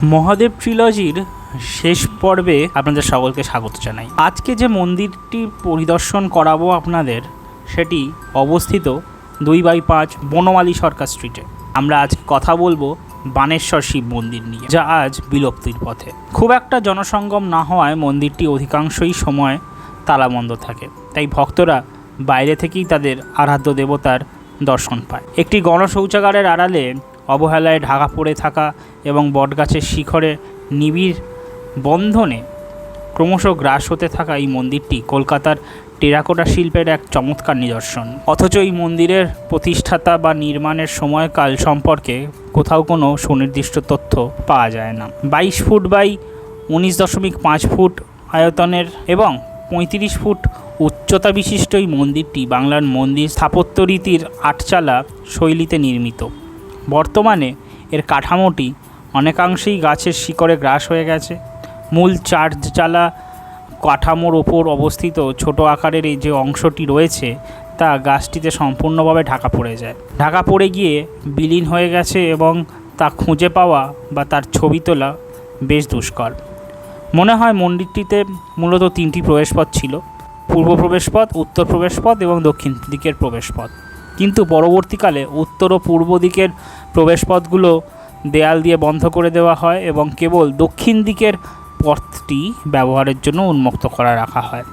মহাদেব ট্রিলজির শেষ পর্বে আপনাদের সকলকে স্বাগত জানাই। আজকে যে মন্দিরটি পরিদর্শন করাবো আপনাদের, সেটি অবস্থিত 2/5 বনমালী সরকার স্ট্রিটে। আমরা আজকে কথা বলবো বানেশ্বর শিব মন্দির নিয়ে, যা আজ বিলুপ্তির পথে। খুব একটা জনসঙ্গম না হওয়ায় মন্দিরটি অধিকাংশই সময় তালাবন্ধ থাকে, তাই ভক্তরা বাইরে থেকেই তাদের আরাধ্য দেবতার দর্শন পায়। একটি গণশৌচাগারের আড়ালে অবহেলায় ঢাকা পড়ে থাকা এবং বটগাছের শিখরে নিবিড় বন্ধনে ক্রমশ গ্রাস হতে থাকা এই মন্দিরটি কলকাতার টেরাকোটা শিল্পের এক চমৎকার নিদর্শন। অথচ এই মন্দিরের প্রতিষ্ঠাতা বা নির্মাণের সময়কাল সম্পর্কে কোথাও কোনো সুনির্দিষ্ট তথ্য পাওয়া যায় না। 22 ফুট বাই 19.5 ফুট আয়তনের এবং 35 ফুট উচ্চতা বিশিষ্ট এই মন্দিরটি বাংলার মন্দির স্থাপত্য রীতির আটচালা শৈলীতে নির্মিত। বর্তমানে এর কাঠামোটি অনেকাংশেই গাছের শিকড়ে গ্রাস হয়ে গেছে। মূল চারচালা কাঠামোর ওপর অবস্থিত ছোট আকারের এই যে অংশটি রয়েছে তা গাছটিতে সম্পূর্ণভাবে ঢাকা পড়ে যায়। ঢাকা পড়ে গিয়ে বিলীন হয়ে গেছে এবং তা খুঁজে পাওয়া বা তার ছবি তোলা বেশ দুষ্কর। মনে হয় মন্দিরটিতে মূলত 3টি প্রবেশপথ ছিল: পূর্ব প্রবেশপথ, উত্তর প্রবেশপথ এবং দক্ষিণ দিকের প্রবেশপথ। কিন্তু পরবর্তীকালে উত্তর ও পূর্ব দিকের প্রবেশপথগুলো দেয়াল দিয়ে বন্ধ করে দেওয়া হয় এবং কেবল দক্ষিণ দিকের পথটি ব্যবহারের জন্য উন্মুক্ত করা রাখা হয়।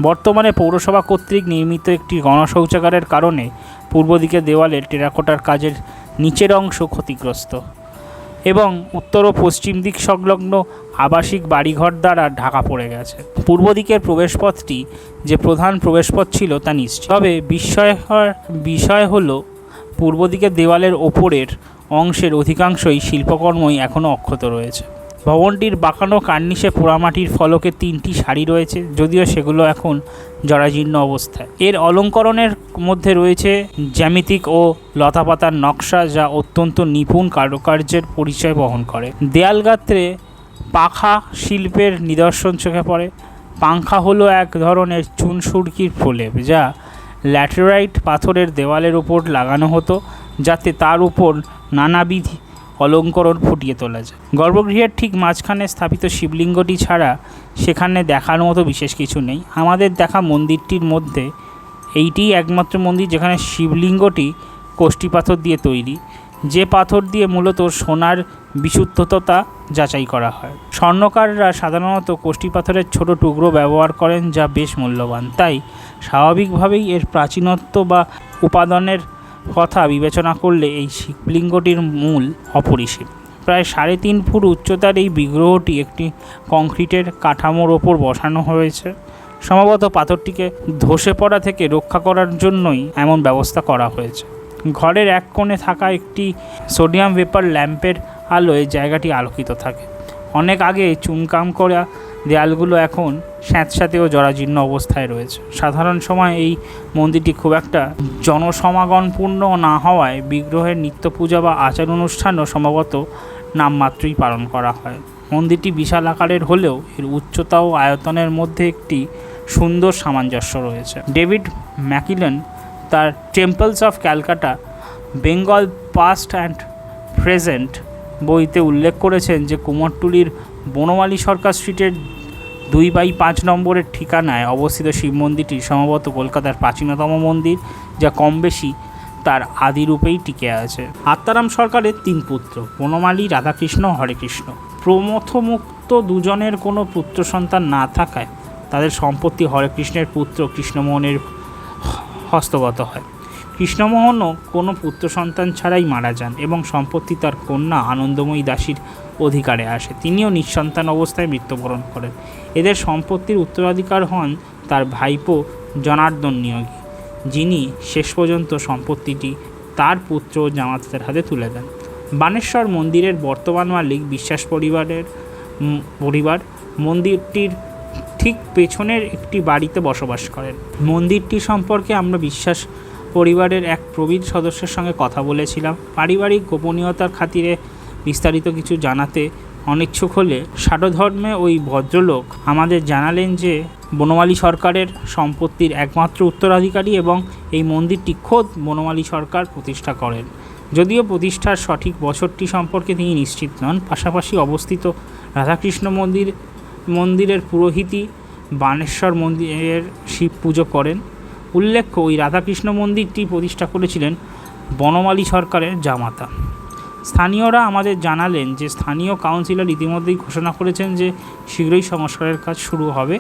বর্তমানে পৌরসভা কর্তৃক নির্মিত একটি গণশৌচাগারের কারণে পূর্ব দিকের দেওয়ালের টেরাকোটার কাজের নিচের অংশ ক্ষতিগ্রস্ত এবং উত্তর ও পশ্চিম দিক সংলগ্ন আবাসিক বাড়িঘর দ্বারা ঢাকা পড়ে গেছে। পূর্ব দিকের প্রবেশপথটি যে প্রধান প্রবেশপথ ছিল তা নিশ্চিত। তবে বিষয় হলো পূর্ব দিকের দেওয়ালের ওপরের অংশের অধিকাংশই শিল্পকর্মই এখনও অক্ষত রয়েছে। ভবনটির বাঁকানো কার্নিশে পোড়ামাটির ফলকের 3টি সারি রয়েছে, যদিও সেগুলো এখন জরাজীর্ণ অবস্থায়। এর অলঙ্করণের মধ্যে রয়েছে জ্যামিতিক ও লতাপাতার নকশা, যা অত্যন্ত নিপুণ কারুকার্যের পরিচয় বহন করে। দেয়ালগাত্রে পাখা শিল্পের নিদর্শন চোখে পড়ে। পাংখা হলো এক ধরনের চুনসুরকির প্রলেপ, যা ল্যাটেরাইট পাথরের দেওয়ালের উপর লাগানো হতো, যাতে তার উপর নানাবিধ অলঙ্করণ ফুটিয়ে তোলা যায়। গর্ভগৃহের ঠিক মাঝখানে স্থাপিত শিবলিঙ্গটি ছাড়া সেখানে দেখার মতো বিশেষ কিছু নেই। আমাদের দেখা মন্দিরটির মধ্যে এইটিই একমাত্র মন্দির যেখানে শিবলিঙ্গটি কোষ্ঠী পাথর দিয়ে তৈরি, যে পাথর দিয়ে মূলত সোনার বিশুদ্ধতা যাচাই করা হয়। স্বর্ণকাররা সাধারণত কোষ্ঠী পাথরের ছোট টুকরো ব্যবহার করেন, যা বেশ মূল্যবান। তাই স্বাভাবিকভাবেই এর প্রাচীনত্ব বা উপাদানের কথা বিবেচনা করলে এই শিবলিঙ্গটির মূল অপরিসীম। প্রায় 3.5 ফুট উচ্চতার এই বিগ্রহটি একটি কংক্রিটের কাঠামোর ওপর বসানো হয়েছে। সম্ভবত পাথরটিকে ধসে পড়া থেকে রক্ষা করার জন্যই এমন ব্যবস্থা করা হয়েছে। ঘরের এক কোণে থাকা একটি সোডিয়াম ভেপার ল্যাম্পের আলোয় জায়গাটি আলোকিত থাকে। অনেক আগে চুনকাম করা দেয়ালগুলো এখন স্যাঁতস্যাঁতে ও জরাজীর্ণ অবস্থায় রয়েছে। সাধারণ সময় এই মন্দিরটি খুব একটা জনসমাগমপূর্ণ না হওয়ায় বিগ্রহের নিত্য পূজা বা আচার অনুষ্ঠানও সম্ভবত নামমাত্রই পালন করা হয়। মন্দিরটি বিশাল আকারের হলেও এর উচ্চতা ও আয়তনের মধ্যে একটি সুন্দর সামঞ্জস্য রয়েছে। ডেভিড ম্যাকিলন তার temples of Calcutta, Bengal past and present বইতে উল্লেখ করেছেন যে কুমোরটুলির বনমালী সরকার স্ট্রিটের 2/5 নম্বরের ঠিকানায় অবস্থিত শিব মন্দিরটি সম্ভবত কলকাতার প্রাচীনতম মন্দির, যা কম বেশি তার আদিরূপেই টিকে আছে। আত্মারাম সরকারের 3 পুত্র, বনমালী, রাধাকৃষ্ণ, হরেকৃষ্ণ। প্রমথমুক্ত দুজনের কোনো পুত্র সন্তান না থাকায় তাদের সম্পত্তি হরেকৃষ্ণের পুত্র কৃষ্ণমোহনের হস্তগত হয়। কৃষ্ণমোহনও কোনো পুত্র সন্তান ছাড়াই মারা যান এবং সম্পত্তি তার কন্যা আনন্দময়ী দাসীর অধিকারে আসে। তিনিও নিঃসন্তান অবস্থায় মৃত্যুবরণ করেন। এদের সম্পত্তির উত্তরাধিকার হন তার ভাইপো জনার্দন নিয়োগী, যিনি শেষ পর্যন্ত সম্পত্তিটি তার পুত্র ও জামাতাদের হাতে তুলে দেন। বানেশ্বর মন্দিরের বর্তমান মালিক বিশ্বাস পরিবার মন্দিরটির ঠিক পেছনের একটি বাড়িতে বসবাস করেন। মন্দিরটি সম্পর্কে আমরা বিশ্বাস পরিবারের এক প্রবীণ সদস্যের সঙ্গে কথা বলেছিলাম। পারিবারিক গোপনীয়তার খাতিরে বিস্তারিত কিছু জানাতে অনিচ্ছুক হলে ষাটধর্মে ওই ভদ্রলোক আমাদের জানালেন যে বনমালী সরকারের সম্পত্তির একমাত্র উত্তরাধিকারী এবং এই মন্দিরটি খোদ বনমালী সরকার প্রতিষ্ঠা করেন। যদিও প্রতিষ্ঠার সঠিক বছরটি সম্পর্কে তিনি নিশ্চিত নন। পাশাপাশি অবস্থিত রাধাকৃষ্ণ মন্দিরের পুরোহিতই বানেশ্বর মন্দিরের শিব পুজো করেন। উল্লেখ্য, ওই রাধাকৃষ্ণ মন্দিরটি প্রতিষ্ঠা করেছিলেন বনমালী সরকারের জামাতা। স্থানীয়রা আমাদের জানালেন যে স্থানীয় কাউন্সিলর ইতিমধ্যেই ঘোষণা করেছেন যে শীঘ্রই সংস্কারের কাজ শুরু হবে,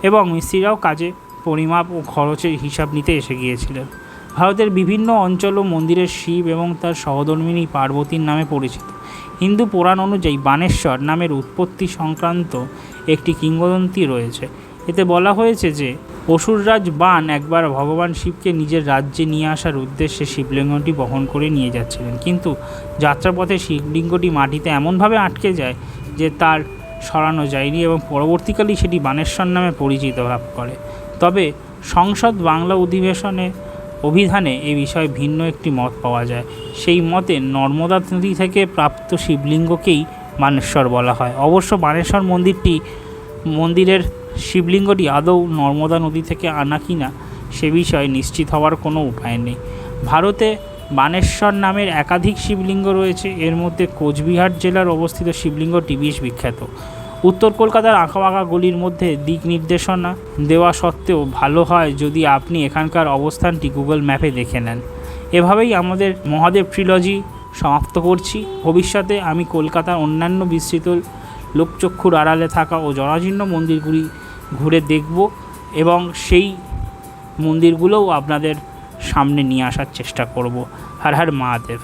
এবং মিস্ত্রিরাও কাজে পরিমাপ ও খরচের হিসাব নিতে এসে গিয়েছিলেন। ভারতের বিভিন্ন অঞ্চল ও মন্দিরের শিব এবং তার সহধর্মিণী পার্বতীর নামে পরিচিত। হিন্দু পুরাণ অনুযায়ী বানেশ্বর নামের উৎপত্তি সংক্রান্ত একটি কিংবদন্তি রয়েছে। এতে বলা হয়েছে যে অসুররাজ বান একবার ভগবান শিবকে নিজের রাজ্যে নিয়ে আসার উদ্দেশ্যে শিবলিঙ্গটি বহন করে নিয়ে যাচ্ছিলেন, কিন্তু যাত্রাপথে শিবলিঙ্গটি মাটিতে এমনভাবে আটকে যায় যে তার সরানো যায়নি এবং পরবর্তীকালে সেটি বানেশ্বর নামে পরিচিত লাভ করে। তবে সংসদ বাংলা অভিধানে এ বিষয়ে ভিন্ন একটি মত পাওয়া যায়। সেই মতে নর্মদা নদী থেকে প্রাপ্ত শিবলিঙ্গকেই বানেশ্বর বলা হয়। অবশ্য বানেশ্বর মন্দিরের শিবলিঙ্গটি আদৌ নর্মদা নদী থেকে আনা কিনা সে বিষয়ে নিশ্চিত হওয়ার কোনো উপায় নেই। ভারতে বানেশ্বর নামের একাধিক শিবলিঙ্গ রয়েছে। এর মধ্যে কোচবিহার জেলার অবস্থিত শিবলিঙ্গটি বেশ বিখ্যাত। উত্তর কলকাতার আঁকাবাঁকা গলির মধ্যে দিক নির্দেশনা দেওয়া সত্ত্বেও ভালো হয় যদি আপনি এখানকার অবস্থানটি গুগল ম্যাপে দেখে নেন। এভাবেই আমাদের মহাদেব ট্রিলজি সমাপ্ত করছি। ভবিষ্যতে আমি কলকাতার অন্যান্য বিস্তৃত লোকচক্ষুর আড়ালে থাকা ও জরাজীর্ণ মন্দিরগুলি ঘুরে দেখব এবং সেই মন্দিরগুলোও আপনাদের সামনে নিয়ে আসার চেষ্টা করব। হর হর মহাদেব।